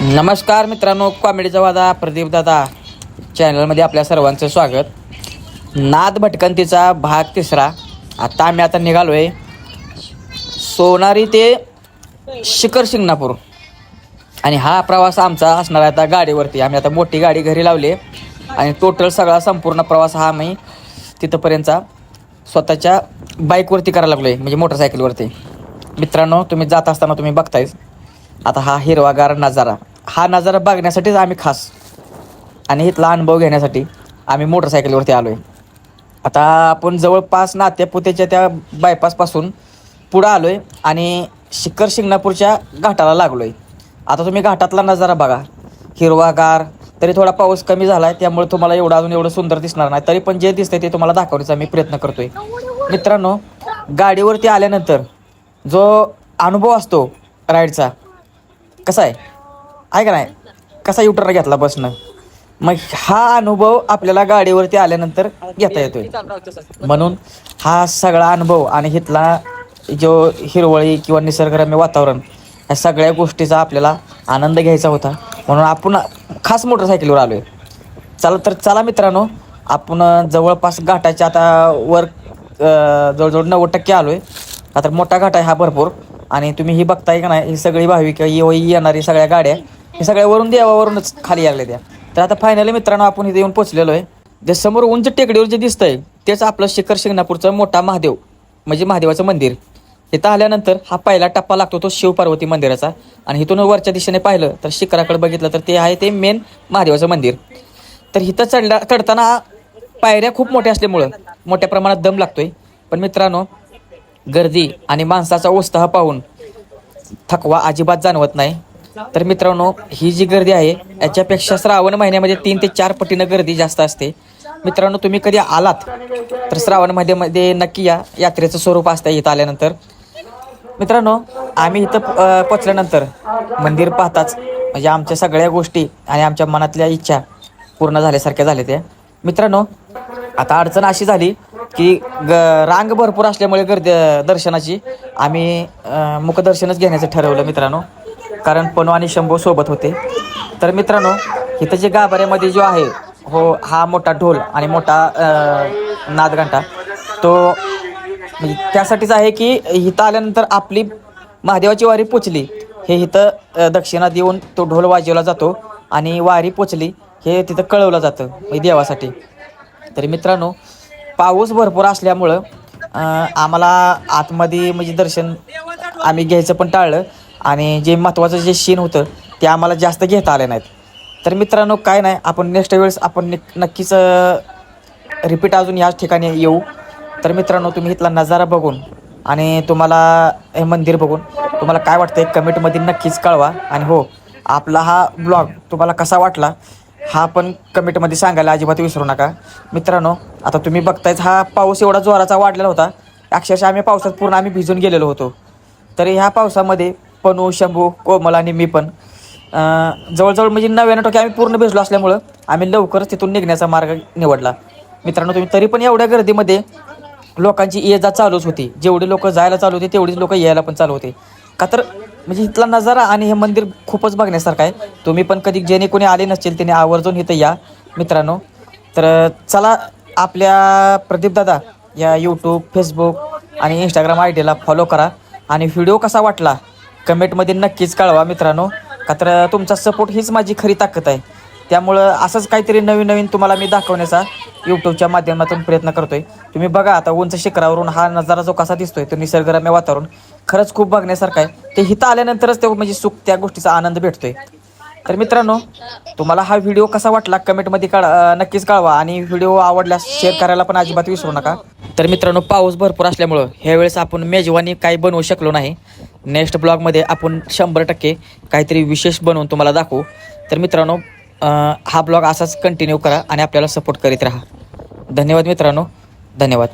नमस्कार मित्रांनो, कॉमेडीचा वादा प्रदीप दादा चॅनलमध्ये आपल्या सर्वांचं स्वागत. नाद भटकंतीचा भाग 3. आता निघालो आहे सोनारी ते शिखर शिंगणापूर आणि हा प्रवास आमचा असणार आहे. आता गाडीवरती आम्ही आता मोठी गाडी घरी लावली आणि टोटल सगळा संपूर्ण प्रवास हा आम्ही तिथंपर्यंतचा स्वतःच्या बाईकवरती करायला लागलो आहे, म्हणजे मोटरसायकलवरती. मित्रांनो, तुम्ही जात असताना तुम्ही बघतायच आता हा हिरवागार नजारा. हा नजारा बघण्यासाठीच आम्ही खास आणि इथला अनुभव घेण्यासाठी आम्ही मोटरसायकलवरती आलो आहे. आता आपण जवळपास नात्यापुतेच्या त्या बायपासपासून पुढं आलो आहे आणि शिखर शिंगणापूरच्या घाटाला लागलो आहे. आता तुम्ही घाटातला नजारा बघा, हिरवागार. तरी थोडा पाऊस कमी झाला आहे, त्यामुळे तुम्हाला एवढं सुंदर दिसणार नाही, तरी पण जे दिसतंय ते तुम्हाला दाखवण्याचा मी प्रयत्न करतोय. मित्रांनो, गाडीवरती आल्यानंतर जो अनुभव असतो राईडचा, कसा आहे का नाही, कसा युटर्न घेतला बसनं, मग हा अनुभव आपल्याला गाडीवरती आल्यानंतर घेता येतोय. म्हणून हा सगळा अनुभव आणि इथला जो हिरवळी किंवा निसर्गरम्य वातावरण, या सगळ्या गोष्टीचा आपल्याला आनंद घ्यायचा होता, म्हणून आपण खास मोटरसायकलवर आलो आहे. चला मित्रांनो, आपण जवळपास घाटाच्या आता वर जवळजवळ 90% आलो आहे. आता मोठा घाट आहे हा भरपूर, आणि तुम्ही ही बघताय का नाही, ही सगळी भाविक येणारी सगळ्या गाड्या हे सगळ्या वरून देवावरूनच खाली लागल्या त्या. तर आता फायनली मित्रांनो, आपण इथे येऊन पोचलेलो आहे. जे समोर उंच टेकडीवर जे दिसतंय तेच आपलं शिखर शिंगणापूरचं मोठा महादेव, म्हणजे महादेवाचं मंदिर. इथं आल्यानंतर हा पहिला टप्पा लागतो तो शिवपार्वती मंदिराचा, आणि इथून वरच्या दिशेने पाहिलं तर शिखराकडे बघितलं तर ते आहे ते मेन महादेवाचं मंदिर. तर इथं चढताना पायऱ्या खूप मोठ्या असल्यामुळं मोठ्या प्रमाणात दम लागतोय. पण मित्रांनो, गर्दी आणि माणसाचा उत्साह पाहून थकवा अजिबात जाणवत नाही. तर मित्रांनो, ही जी गर्दी आहे याच्यापेक्षा श्रावण महिन्यामध्ये 3 ते 4 पटीनं गर्दी जास्त असते. मित्रांनो, तुम्ही कधी आलात तर श्रावण मध्ये नक्की या. यात्रेचं स्वरूप असतं इथं आल्यानंतर. मित्रांनो, आम्ही इथं पोचल्यानंतर मंदिर पाहताच म्हणजे आमच्या सगळ्या गोष्टी आणि आमच्या मनातल्या इच्छा पूर्ण झाल्यासारख्या झाल्या त्या. मित्रांनो, आता अडचण अशी झाली की रांग भरपूर असल्यामुळे गर्दी दर्शनाची आम्ही मुखदर्शनच घेण्याचं ठरवलं मित्रांनो, कारण पनू आणि शंभू सोबत होते. तर मित्रांनो, इथं जे गाभाऱ्यामध्ये जो आहे हो हा मोठा ढोल आणि मोठा नादघंटा, तो म्हणजे त्यासाठीच आहे की इथं आल्यानंतर आपली महादेवाची वारी पोचली हे इथं दक्षिणा देऊन तो ढोल वाजवला जातो आणि वारी पोचली हे तिथं कळवलं जातं म्हणजे देवासाठी. तरी मित्रांनो, पाऊस भरपूर असल्यामुळं आम्हाला आतमध्ये म्हणजे दर्शन आम्ही घ्यायचं पण टाळलं, आणि जे महत्त्वाचं जे शीन होतं ते आम्हाला जास्त घेता आले नाहीत. तर मित्रांनो, काय नाही, आपण नेक्स्ट वेळेस आपण नक्कीच रिपीट अजून याच ठिकाणी येऊ. तर मित्रांनो, तुम्ही इथला नजारा बघून आणि तुम्हाला हे मंदिर बघून तुम्हाला काय वाटतं कमेंटमध्ये नक्कीच कळवा. आणि हो, आपला हा ब्लॉग तुम्हाला कसा वाटला हा पण कमेंटमध्ये सांगायला अजिबात विसरू नका. मित्रांनो, आता तुम्ही बघतायच हा पाऊस एवढा जोराचा वाढलेला होता, अक्षरशः आम्ही पावसात पूर्ण आम्ही भिजून गेलेलो होतो. तरी ह्या पावसामध्ये पनू, शंभू, कोमल आणि मी पण जवळजवळ म्हणजे 99% आम्ही पूर्ण भिजलो असल्यामुळं आम्ही लवकरच तिथून निघण्याचा मार्ग निवडला. मित्रांनो, तुम्ही तरी पण एवढ्या गर्दीमध्ये लोकांची ये जा चालूच होती. जेवढे लोक जायला चालू होते तेवढीच लोक यायला पण चालू होते. का तर म्हणजे इथला नजारा आणि हे मंदिर खूपच बघण्यासारखं आहे. तुम्ही पण कधी जेणे कोणी आले नसतील त्याने आवर्जून इथं या मित्रांनो. तर चला, आपल्या प्रदीप दादा या यूट्यूब, फेसबुक आणि इंस्टाग्राम आयडीला फॉलो करा, आणि व्हिडिओ कसा वाटला कमेंटमध्ये नक्कीच कळवा मित्रांनो. का तर तुमचा सपोर्ट हीच माझी खरी ताकद आहे. त्यामुळं असंच काहीतरी नवीन तुम्हाला मी दाखवण्याचा यूट्यूबच्या माध्यमातून प्रयत्न करतोय. तुम्ही बघा आता उंच शिखरावरून हा नजारा जो कसा दिसतोय, तो निसर्गरम्य वातावरण खरंच खूप बघण्यासारखं आहे. ते इथं आल्यानंतरच ते म्हणजे सुख, त्या गोष्टीचा आनंद भेटतोय. तर मित्रांनो, तुम्हाला हा व्हिडिओ कसा वाटला कमेंटमध्ये नक्कीच कळवा, आणि व्हिडिओ आवडल्यास शेअर करायला पण अजिबात विसरू नका. तर मित्रांनो, पाऊस भरपूर असल्यामुळं ह्यावेळेस आपण मेजवानी काही बनवू शकलो नाही. नेक्स्ट ब्लॉगमध्ये आपण 100% काहीतरी विशेष बनवून तुम्हाला दाखवू. तर मित्रांनो, हा ब्लॉग असाच कंटिन्यू करा आणि आपल्याला सपोर्ट करीत राहा. धन्यवाद मित्रांनो, धन्यवाद.